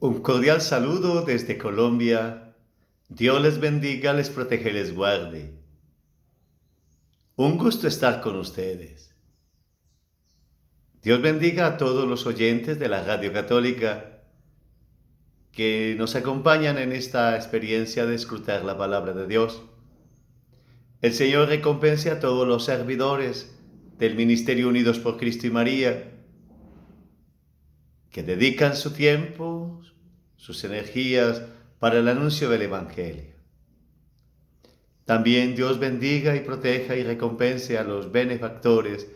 Un cordial saludo desde Colombia. Dios les bendiga, les protege y les guarde. Un gusto estar con ustedes. Dios bendiga a todos los oyentes de la Radio Católica que nos acompañan en esta experiencia de escrutar la palabra de Dios. El Señor recompense a todos los servidores del Ministerio Unidos por Cristo y María que dedican su tiempo, sus energías para el anuncio del Evangelio. También Dios bendiga y proteja y recompense a los benefactores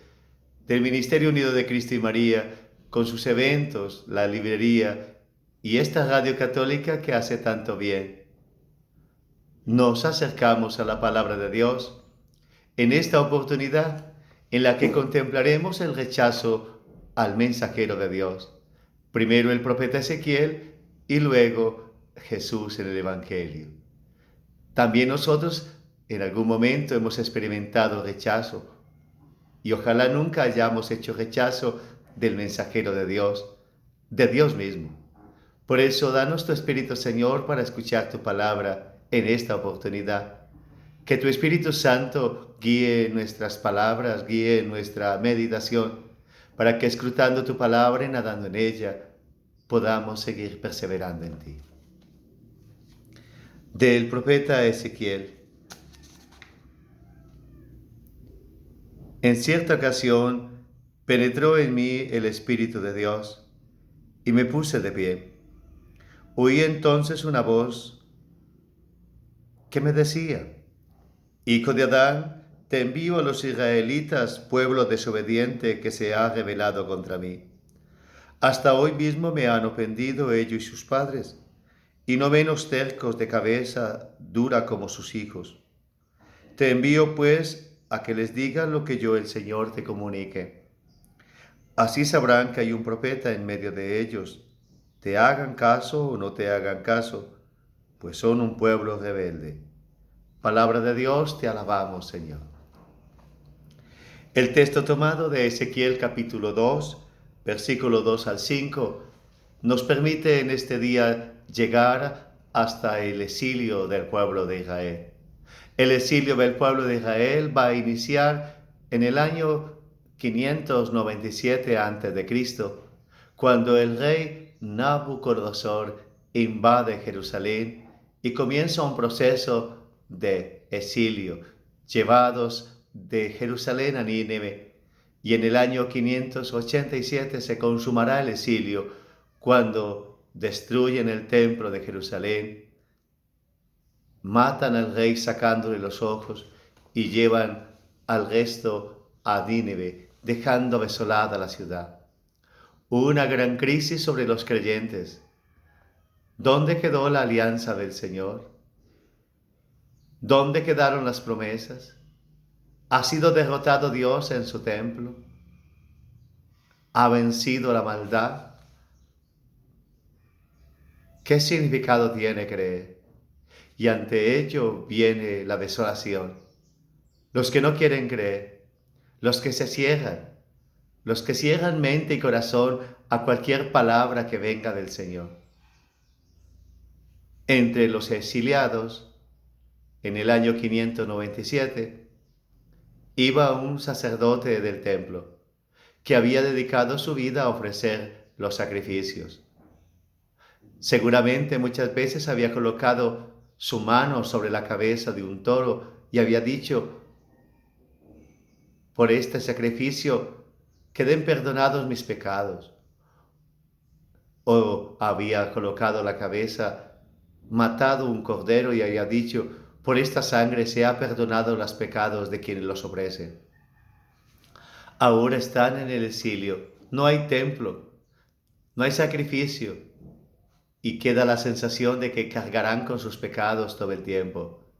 del Ministerio Unido de Cristo y María con sus eventos, la librería y esta radio católica que hace tanto bien. Nos acercamos a la palabra de Dios en esta oportunidad en la que contemplaremos el rechazo al mensajero de Dios. Primero el profeta Ezequiel y luego Jesús en el Evangelio. También nosotros en algún momento hemos experimentado rechazo y ojalá nunca hayamos hecho rechazo del mensajero de Dios mismo. Por eso, danos tu Espíritu, Señor, para escuchar tu palabra en esta oportunidad. Que tu Espíritu Santo guíe nuestras palabras, guíe nuestra meditación, para que escrutando tu palabra y nadando en ella, podamos seguir perseverando en ti. Del profeta Ezequiel. En cierta ocasión penetró en mí el Espíritu de Dios y me puse de pie. Oí entonces una voz que me decía: Hijo de Adán, te envío a los israelitas, pueblo desobediente que se ha rebelado contra mí. Hasta hoy mismo me han ofendido ellos y sus padres, y no menos tercos de cabeza dura como sus hijos. Te envío pues a que les digan lo que yo, el Señor, te comunique. Así sabrán que hay un profeta en medio de ellos, te hagan caso o no te hagan caso, pues son un pueblo rebelde. Palabra de Dios, te alabamos, Señor. El texto tomado de Ezequiel capítulo 2, versículo 2 al 5, nos permite en este día llegar hasta el exilio del pueblo de Israel. El exilio del pueblo de Israel va a iniciar en el año 597 a.C., cuando el rey Nabucodonosor invade Jerusalén y comienza un proceso de exilio, llevados de Jerusalén a Nínive. Y en el año 587 se consumará el exilio, cuando destruyen el templo de Jerusalén, matan al rey sacándole los ojos y llevan al resto a Nínive, dejando desolada la ciudad. Una gran crisis sobre los creyentes. ¿Dónde quedó la alianza del Señor? ¿Dónde quedaron las promesas? ¿Ha sido derrotado Dios en su templo? ¿Ha vencido la maldad? ¿Qué significado tiene creer? Y ante ello viene la desolación. Los que no quieren creer, los que se cierran, los que cierran mente y corazón a cualquier palabra que venga del Señor. Entre los exiliados, en el año 597, iba un sacerdote del templo que había dedicado su vida a ofrecer los sacrificios. Seguramente muchas veces había colocado su mano sobre la cabeza de un toro y había dicho: por este sacrificio queden perdonados mis pecados. O había colocado la cabeza, matado un cordero y había dicho: por esta sangre se ha perdonado los pecados de quienes los ofrecen. Ahora están en el exilio, no hay templo, no hay sacrificio, y queda la sensación de que cargarán con sus pecados todo el tiempo.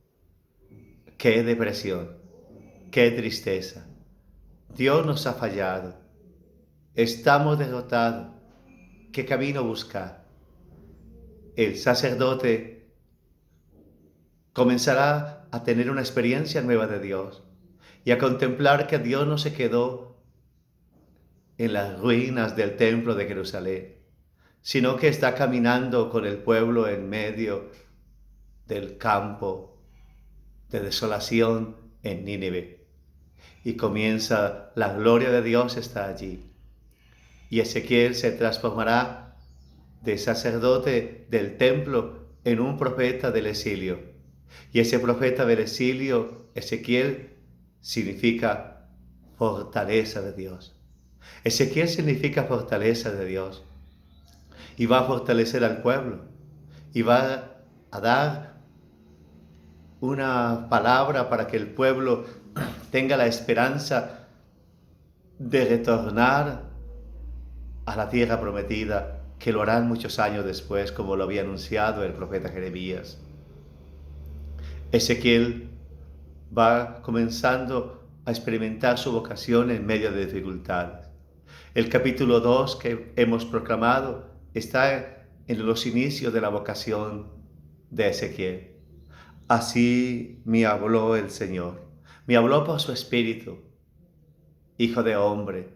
¡Qué depresión! ¡Qué tristeza! Dios nos ha fallado. Estamos derrotados. ¿Qué camino buscar? El sacerdote comenzará a tener una experiencia nueva de Dios y a contemplar que Dios no se quedó en las ruinas del templo de Jerusalén, sino que está caminando con el pueblo en medio del campo de desolación en Nínive. Y comienza, la gloria de Dios está allí. Y Ezequiel se transformará de sacerdote del templo en un profeta del exilio. Y ese profeta del exilio, Ezequiel, significa fortaleza de Dios. Ezequiel significa fortaleza de Dios. Y va a fortalecer al pueblo. Y va a dar una palabra para que el pueblo tenga la esperanza de retornar a la tierra prometida, que lo harán muchos años después, como lo había anunciado el profeta Jeremías. Ezequiel va comenzando a experimentar su vocación en medio de dificultades. El capítulo 2 que hemos proclamado está en los inicios de la vocación de Ezequiel. Así me habló el Señor, me habló por su espíritu. Hijo de hombre,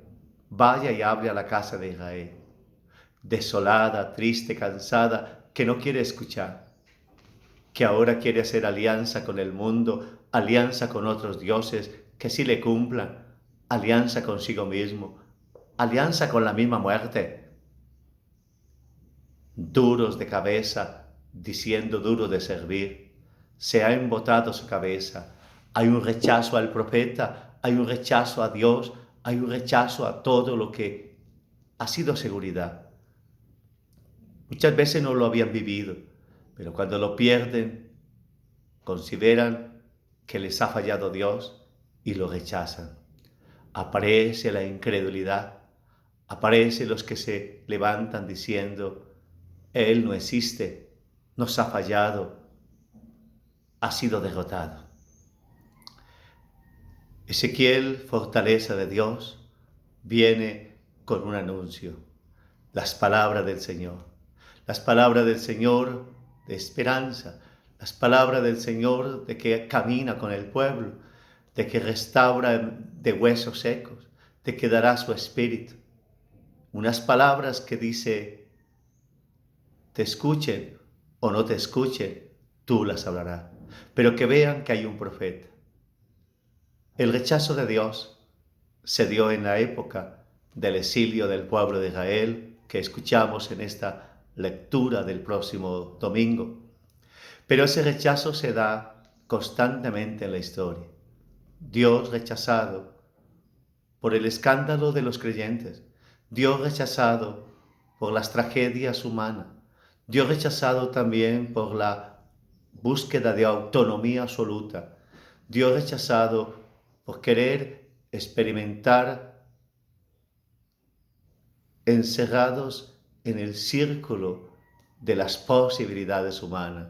vaya y hable a la casa de Israel, desolada, triste, cansada, que no quiere escuchar, que ahora quiere hacer alianza con el mundo, alianza con otros dioses que sí le cumplan, alianza consigo mismo, alianza con la misma muerte. Duros de cabeza, diciendo duro de servir, se ha embotado su cabeza. Hay un rechazo al profeta, hay un rechazo a Dios, hay un rechazo a todo lo que ha sido seguridad. Muchas veces no lo habían vivido, pero cuando lo pierden, consideran que les ha fallado Dios y lo rechazan. Aparece la incredulidad, aparecen los que se levantan diciendo, Él no existe, nos ha fallado, ha sido derrotado. Ezequiel, fortaleza de Dios, viene con un anuncio, las palabras del Señor. Las palabras del Señor de esperanza, las palabras del Señor de que camina con el pueblo, de que restaura de huesos secos, de que dará su espíritu. Unas palabras que dice, te escuchen o no te escuchen, tú las hablarás, pero que vean que hay un profeta. El rechazo de Dios se dio en la época del exilio del pueblo de Israel, que escuchamos en esta lectura del próximo domingo. Pero ese rechazo se da constantemente en la historia. Dios rechazado por el escándalo de los creyentes. Dios rechazado por las tragedias humanas. Dios rechazado también por la búsqueda de autonomía absoluta. Dios rechazado por querer experimentar encerrados en el círculo de las posibilidades humanas.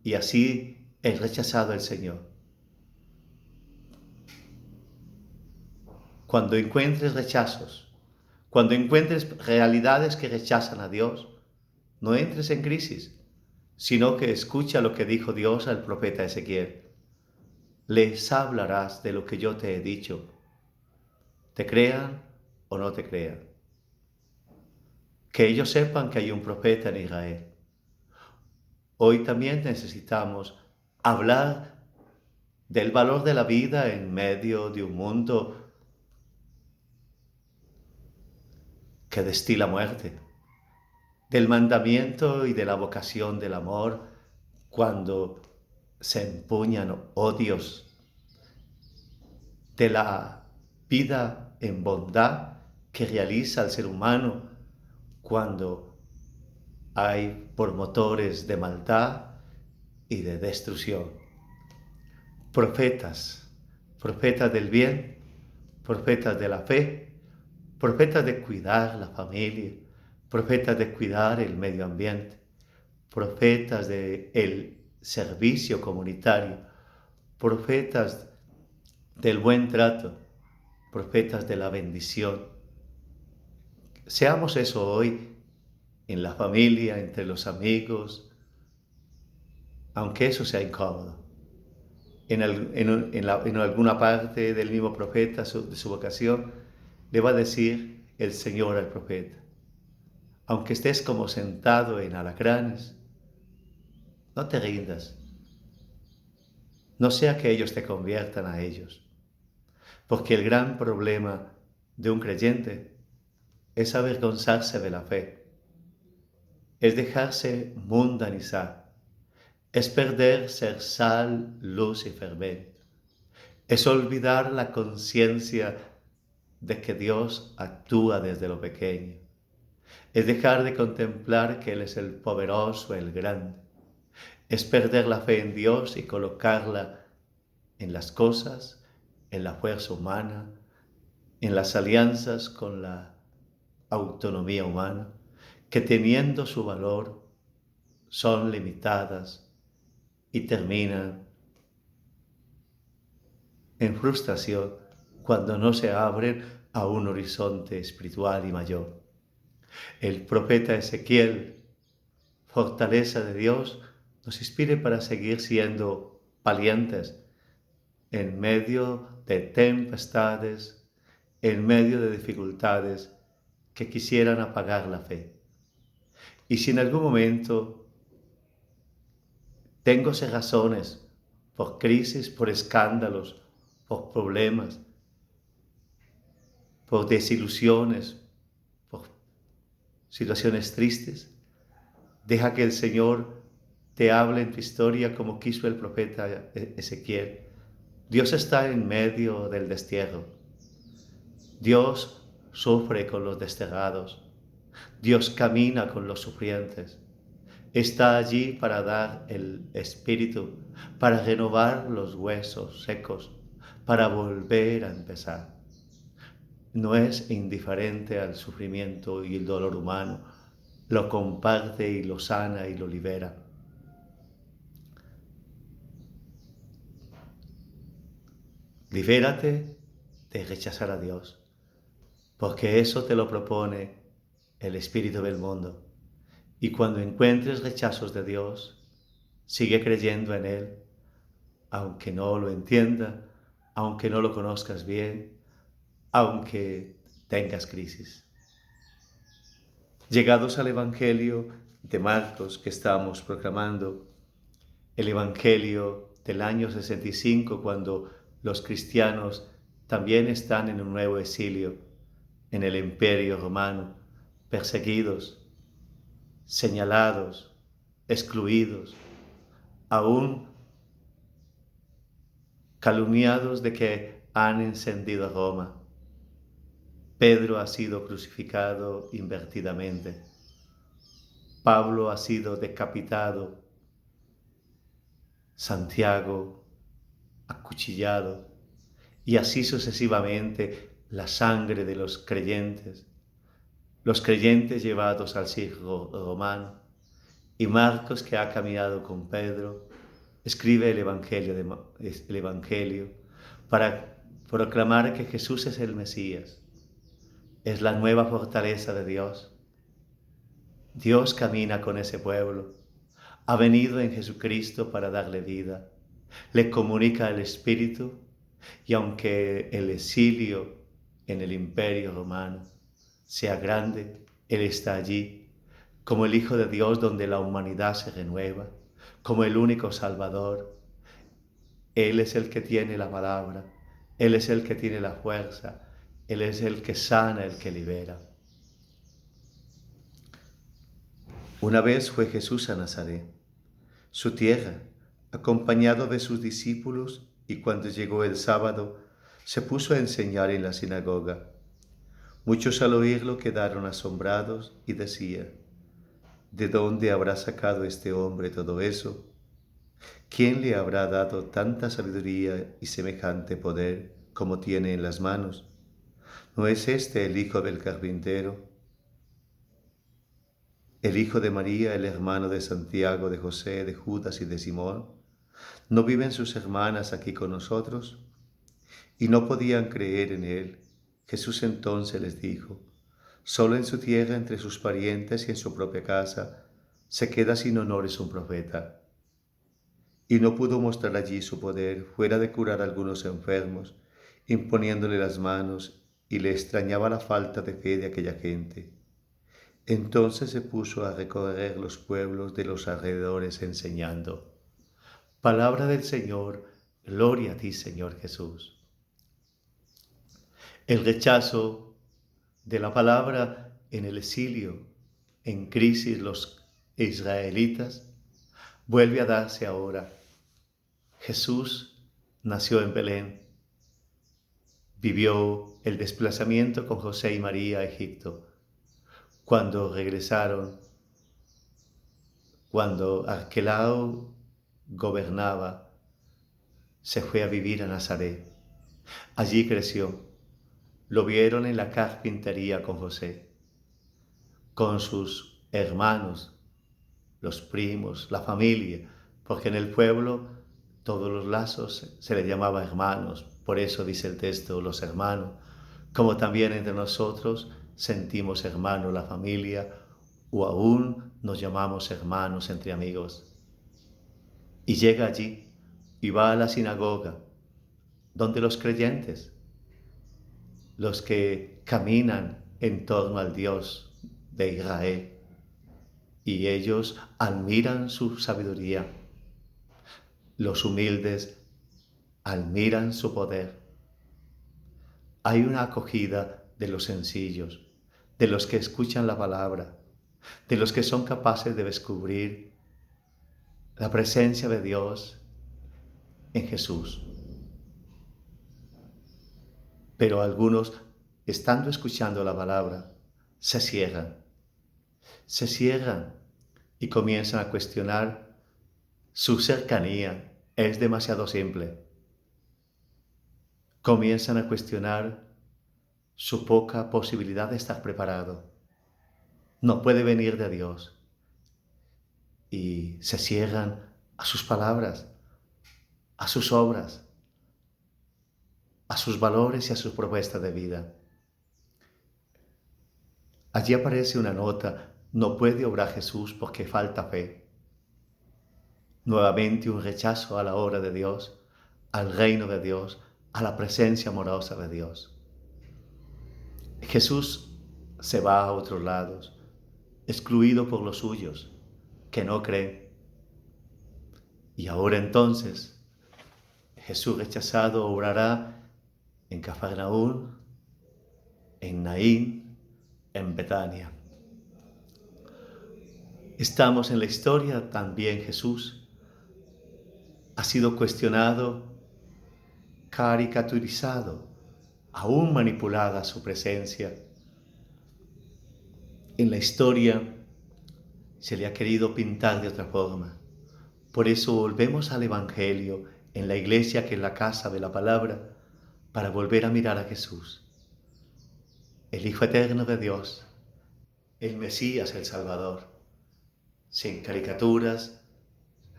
Y así es rechazado el Señor. Cuando encuentres rechazos, cuando encuentres realidades que rechazan a Dios, no entres en crisis, sino que escucha lo que dijo Dios al profeta Ezequiel. Les hablarás de lo que yo te he dicho, te crean o no te crean. Que ellos sepan que hay un profeta en Israel. Hoy también necesitamos hablar del valor de la vida en medio de un mundo que destila muerte, del mandamiento y de la vocación del amor cuando se empuñan odios, de la vida en bondad que realiza el ser humano cuando hay por motores de maldad y de destrucción. Profetas, profetas del bien, profetas de la fe, profetas de cuidar la familia, profetas de cuidar el medio ambiente, profetas del servicio comunitario, profetas del buen trato, profetas de la bendición. Seamos eso hoy en la familia, entre los amigos, aunque eso sea incómodo. En alguna parte del mismo profeta, de su vocación, le va a decir el Señor al profeta, aunque estés como sentado en alacranes, no te rindas. No sea que ellos te conviertan a ellos. Porque el gran problema de un creyente es avergonzarse de la fe, es dejarse mundanizar, es perder ser sal, luz y fermento, es olvidar la conciencia de que Dios actúa desde lo pequeño, es dejar de contemplar que Él es el poderoso, el grande, es perder la fe en Dios y colocarla en las cosas, en la fuerza humana, en las alianzas con la autonomía humana, que teniendo su valor son limitadas y terminan en frustración cuando no se abren a un horizonte espiritual y mayor. El profeta Ezequiel, fortaleza de Dios, nos inspire para seguir siendo valientes en medio de tempestades, en medio de dificultades que quisieran apagar la fe. Y si en algún momento tengo razones por crisis, por escándalos, por problemas, por desilusiones, por situaciones tristes, deja que el Señor te hable en tu historia como quiso el profeta Ezequiel. Dios está en medio del destierro. Dios sufre con los desterrados. Dios camina con los sufrientes. Está allí para dar el espíritu, para renovar los huesos secos, para volver a empezar. No es indiferente al sufrimiento y el dolor humano, lo comparte y lo sana y lo libera. Libérate de rechazar a Dios, porque eso te lo propone el espíritu del mundo. Y cuando encuentres rechazos de Dios, sigue creyendo en Él, aunque no lo entienda, aunque no lo conozcas bien, aunque tengas crisis. Llegados al Evangelio de Marcos que estamos proclamando, el Evangelio del año 65, cuando los cristianos también están en un nuevo exilio, en el Imperio Romano, perseguidos, señalados, excluidos, aún calumniados de que han encendido a Roma. Pedro ha sido crucificado invertidamente. Pablo ha sido decapitado. Santiago acuchillado. Y así sucesivamente la sangre de los creyentes llevados al circo romano. Y Marcos, que ha caminado con Pedro, escribe el Evangelio para proclamar que Jesús es el Mesías, es la nueva fortaleza de Dios. Dios camina con ese pueblo, ha venido en Jesucristo para darle vida, le comunica el Espíritu y aunque el exilio en el Imperio Romano sea grande, Él está allí como el Hijo de Dios donde la humanidad se renueva, como el único Salvador. Él es el que tiene la palabra, Él es el que tiene la fuerza, Él es el que sana, el que libera. Una vez fue Jesús a Nazaret, su tierra, acompañado de sus discípulos, y cuando llegó el sábado, se puso a enseñar en la sinagoga. Muchos al oírlo quedaron asombrados y decían: ¿de dónde habrá sacado este hombre todo eso? ¿Quién le habrá dado tanta sabiduría y semejante poder como tiene en las manos? ¿No es este el hijo del carpintero, el hijo de María, el hermano de Santiago, de José, de Judas y de Simón? ¿No viven sus hermanas aquí con nosotros? Y no podían creer en él. Jesús entonces les dijo: solo en su tierra, entre sus parientes y en su propia casa, se queda sin honores un profeta. Y no pudo mostrar allí su poder, fuera de curar a algunos enfermos, imponiéndole las manos, y le extrañaba la falta de fe de aquella gente. Entonces se puso a recorrer los pueblos de los alrededores enseñando. Palabra del Señor, gloria a ti, Señor Jesús. El rechazo de la palabra en el exilio, en crisis los israelitas, vuelve a darse ahora. Jesús nació en Belén, vivió el desplazamiento con José y María a Egipto. Cuando regresaron, cuando Arquelao gobernaba, se fue a vivir a Nazaret. Allí creció. Lo vieron en la carpintería con José, con sus hermanos, los primos, la familia, porque en el pueblo todos los lazos se les llamaba hermanos. Por eso dice el texto, los hermanos, como también entre nosotros sentimos hermanos la familia, o aún nos llamamos hermanos entre amigos. Y llega allí y va a la sinagoga, donde los creyentes, los que caminan en torno al Dios de Israel, y ellos admiran su sabiduría. Los humildes admiran su poder. Hay una acogida de los sencillos, de los que escuchan la palabra, de los que son capaces de descubrir la presencia de Dios en Jesús. Pero algunos, estando escuchando la palabra, se cierran y comienzan a cuestionar su cercanía. Es demasiado simple. Comienzan a cuestionar su poca posibilidad de estar preparado. No puede venir de Dios. Y se cierran a sus palabras, a sus obras, a sus valores y a sus propuestas de vida. Allí aparece una nota: no puede obrar Jesús porque falta fe. Nuevamente un rechazo a la obra de Dios, al reino de Dios, a la presencia amorosa de Dios. Jesús se va a otros lados, excluido por los suyos, que no creen. Y ahora entonces, Jesús rechazado obrará en Cafarnaúm, en Naín, en Betania. Estamos en la historia también. Jesús ha sido cuestionado, caricaturizado, aún manipulada su presencia. En la historia se le ha querido pintar de otra forma. Por eso volvemos al Evangelio en la iglesia, que es la casa de la palabra, para volver a mirar a Jesús, el Hijo eterno de Dios, el Mesías, el Salvador, sin caricaturas,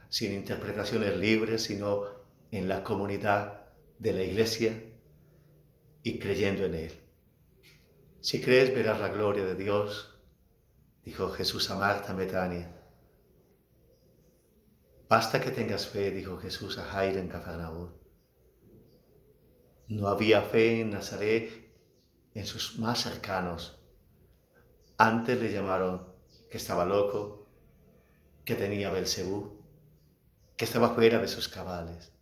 sin interpretaciones libres, sino en la comunidad de la iglesia y creyendo en Él. Si crees, verás la gloria de Dios, dijo Jesús a Marta en Betania. Basta que tengas fe, dijo Jesús a Jairo en Cafarnaúm. No había fe en Nazaret en sus más cercanos. Antes le llamaron que estaba loco, que tenía Belcebú, que estaba fuera de sus cabales.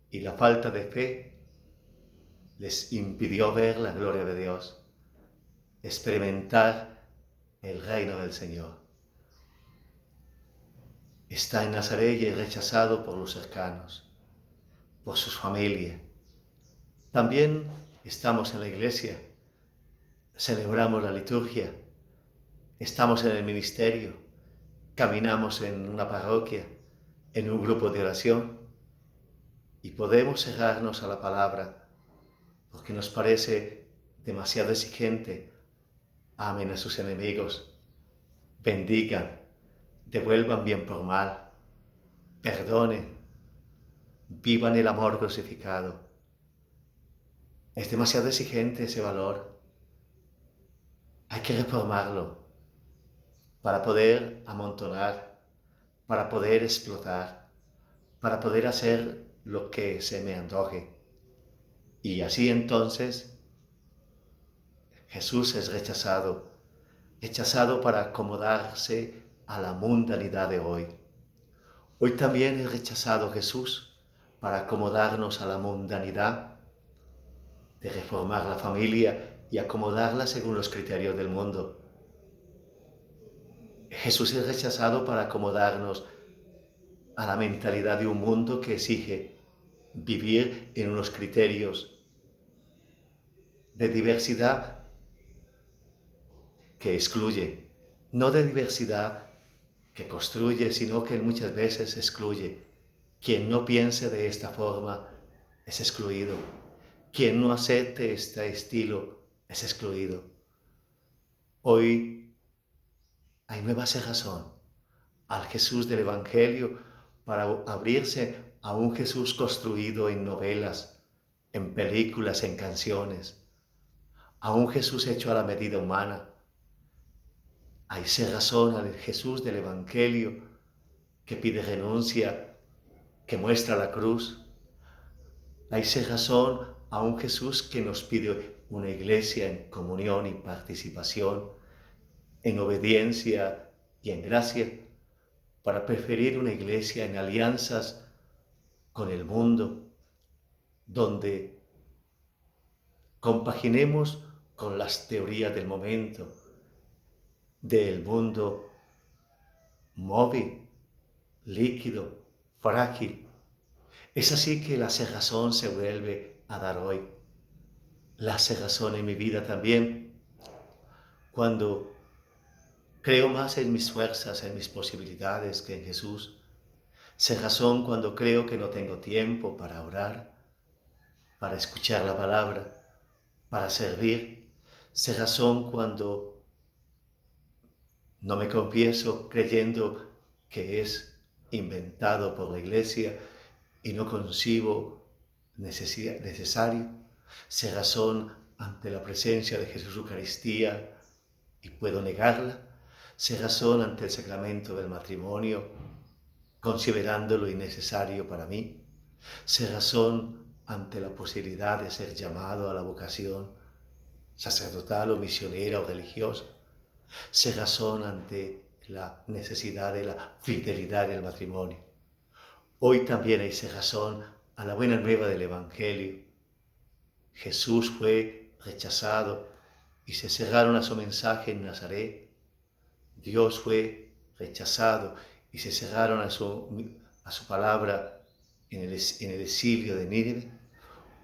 Y la falta de fe les impidió ver la gloria de Dios, experimentar el reino del Señor. Está en Nazaret y es rechazado por los cercanos, por sus familias. También estamos en la iglesia, celebramos la liturgia, estamos en el ministerio, caminamos en una parroquia, en un grupo de oración, y podemos cerrarnos a la palabra porque nos parece demasiado exigente. Amen a sus enemigos, bendigan, devuelvan bien por mal, perdonen, vivan el amor crucificado. Es demasiado exigente ese valor. Hay que reformarlo para poder amontonar, para poder explotar, para poder hacer lo que se me antoje. Y así entonces Jesús es rechazado rechazado para acomodarse a la mundanidad de hoy. Hoy también es rechazado Jesús para acomodarnos a la mundanidad de reformar la familia y acomodarla según los criterios del mundo. Jesús es rechazado para acomodarnos a la mentalidad de un mundo que exige vivir en unos criterios de diversidad que excluye, no de diversidad que construye, sino que muchas veces excluye. Quien no piense de esta forma es excluido. Quien no acepte este estilo es excluido. Hoy hay nueva cerrazón al Jesús del Evangelio para abrirse a un Jesús construido en novelas, en películas, en canciones, a un Jesús hecho a la medida humana. Hay cerrazón al Jesús del Evangelio que pide renuncia, que muestra la cruz. Hay cerrazón a un Jesús que nos pide una iglesia en comunión y participación, en obediencia y en gracia, para preferir una iglesia en alianzas con el mundo, donde compaginemos con las teorías del momento, del mundo móvil, líquido, frágil. Es así que la cerrazón se vuelve a dar hoy. La cerrazón en mi vida también, cuando creo más en mis fuerzas, en mis posibilidades que en Jesús. Cerrazón cuando creo que no tengo tiempo para orar, para escuchar la palabra, para servir. Cerrazón cuando no me confieso creyendo que es inventado por la iglesia y no concibo necesario. Cerrazón ante la presencia de Jesús Eucaristía y puedo negarla. Cerrazón ante el sacramento del matrimonio, considerándolo innecesario para mí. Cerrazón ante la posibilidad de ser llamado a la vocación sacerdotal o misionera o religiosa. Cerrazón ante la necesidad de la fidelidad del matrimonio. Hoy también hay cerrazón a la buena nueva del Evangelio. Jesús fue rechazado y se cerraron a su mensaje en Nazaret. Dios fue rechazado y se cerraron a su palabra en el exilio de Nínive.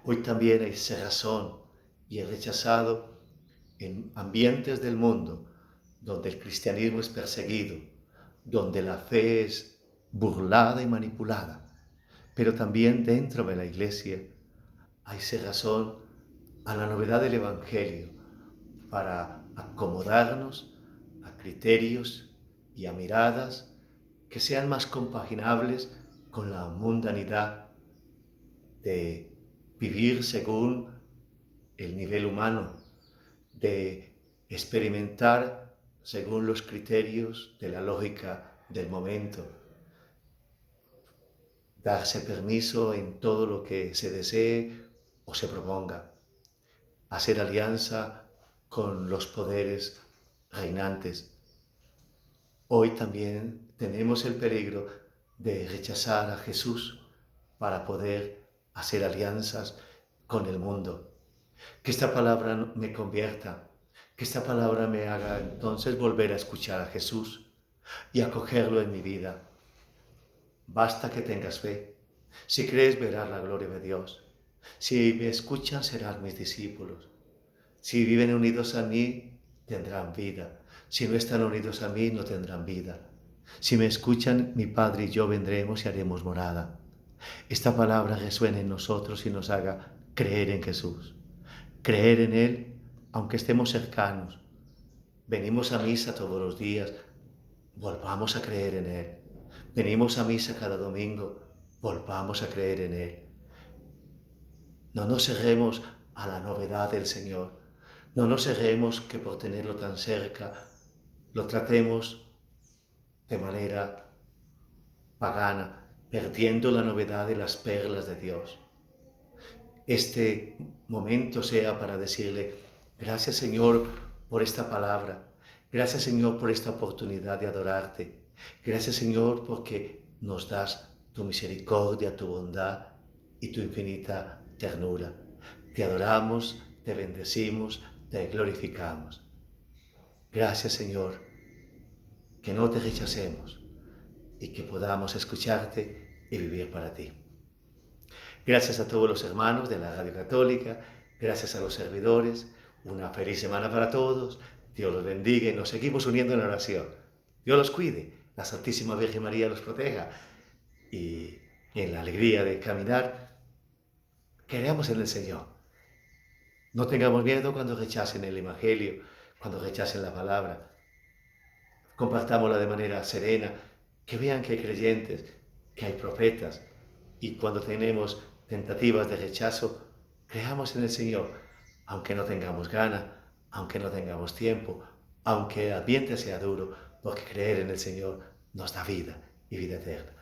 Hoy también hay cerrazón y es rechazado en ambientes del mundo donde el cristianismo es perseguido, donde la fe es burlada y manipulada, pero también dentro de la iglesia hay cerrazón a la novedad del Evangelio para acomodarnos a criterios y a miradas que sean más compaginables con la mundanidad de vivir según el nivel humano, de experimentar según los criterios de la lógica del momento, darse permiso en todo lo que se desee o se proponga, hacer alianza con los poderes reinantes. Hoy también tenemos el peligro de rechazar a Jesús para poder hacer alianzas con el mundo. Que esta palabra me convierta, que esta palabra me haga entonces volver a escuchar a Jesús y acogerlo en mi vida. Basta que tengas fe. Si crees, verás la gloria de Dios. Si me escuchan, serán mis discípulos. Si viven unidos a mí, tendrán vida. Si no están unidos a mí, no tendrán vida. Si me escuchan, mi Padre y yo vendremos y haremos morada. Esta palabra resuene en nosotros y nos haga creer en Jesús. Creer en Él, aunque estemos cercanos. Venimos a misa todos los días, volvamos a creer en Él. Venimos a misa cada domingo, volvamos a creer en Él. No nos cerremos a la novedad del Señor. No nos cerremos que por tenerlo tan cerca lo tratemos de manera pagana, perdiendo la novedad de las perlas de Dios. Este momento sea para decirle, gracias Señor por esta palabra. Gracias, Señor, por esta oportunidad de adorarte. Gracias, Señor, porque nos das tu misericordia, tu bondad y tu infinita ternura. Te adoramos, te bendecimos, te glorificamos. Gracias, Señor, que no te rechacemos y que podamos escucharte y vivir para ti. Gracias a todos los hermanos de la Radio Católica, gracias a los servidores, una feliz semana para todos, Dios los bendiga y nos seguimos uniendo en oración. Dios los cuide, la Santísima Virgen María los proteja y en la alegría de caminar, creamos en el Señor. No tengamos miedo cuando rechacen el Evangelio, cuando rechacen la palabra. Compartámosla de manera serena, que vean que hay creyentes, que hay profetas, y cuando tenemos tentativas de rechazo, creamos en el Señor, aunque no tengamos gana, aunque no tengamos tiempo, aunque el ambiente sea duro, porque creer en el Señor nos da vida y vida eterna.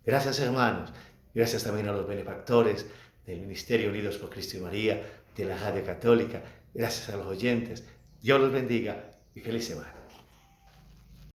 Gracias, hermanos, gracias también a los benefactores del Ministerio Unidos por Cristo y María, de la Radio Católica, gracias a los oyentes. Dios los bendiga y feliz semana.